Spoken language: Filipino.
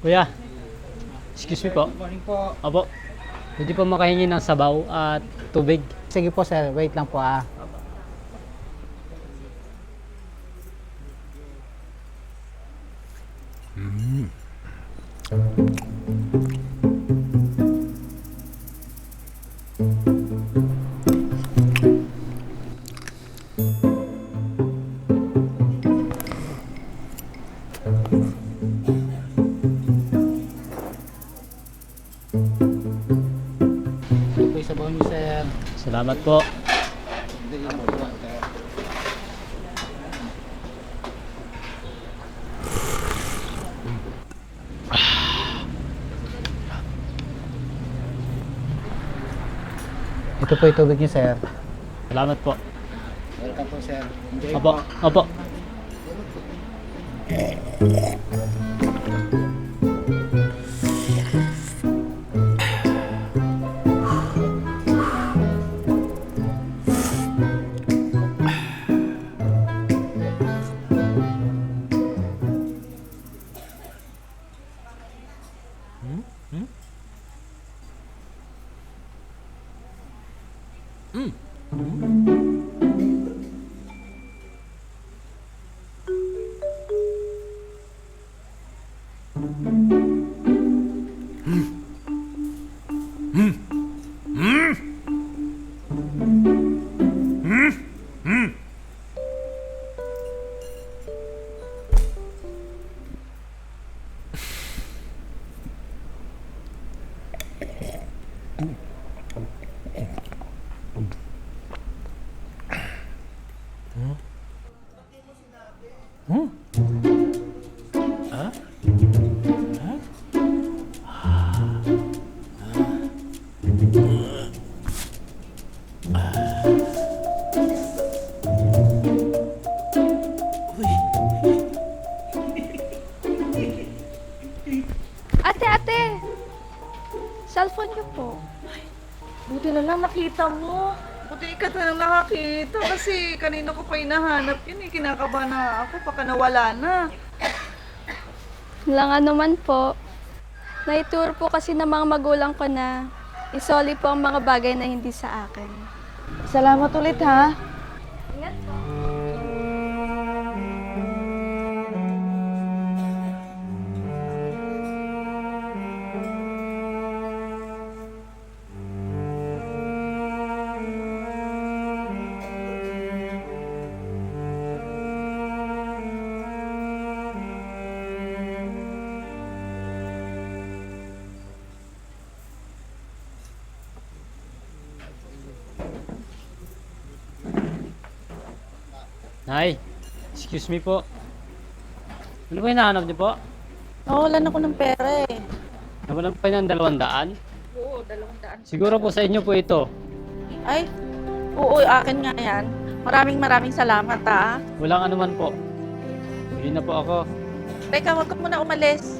Kuya, excuse me po. Good morning po. Opo. Pwede po makahingi ng sabaw at tubig. Sige po sir, wait lang po ah. Ito po yung sabaw niyo sir. Salamat po. Ito po yung tubig niyo sir. Salamat po. Welcome po sir. Enjoy Opo. Opo. Ate! Cellphone niyo po. Buti na lang nakita mo. Buti ka na lang nakakita kasi kanina ko pa hinahanap yun eh. Kinakabahan na ako baka nawala na. Lang ano man po. Naituro po kasi ng mga magulang ko na isoli po ang mga bagay na hindi sa akin. Salamat ulit ha. Ingat po. Nay, excuse me po. Ano ba hinahanap niyo po? Nawalan ako ng pera eh. Nawalan pa ng 200? Oo, 200. Siguro po sa inyo po ito. Ay, oo, akin nga yan. Maraming salamat ha. Walang anuman po. Bili na po ako. Teka, wag ka muna umalis.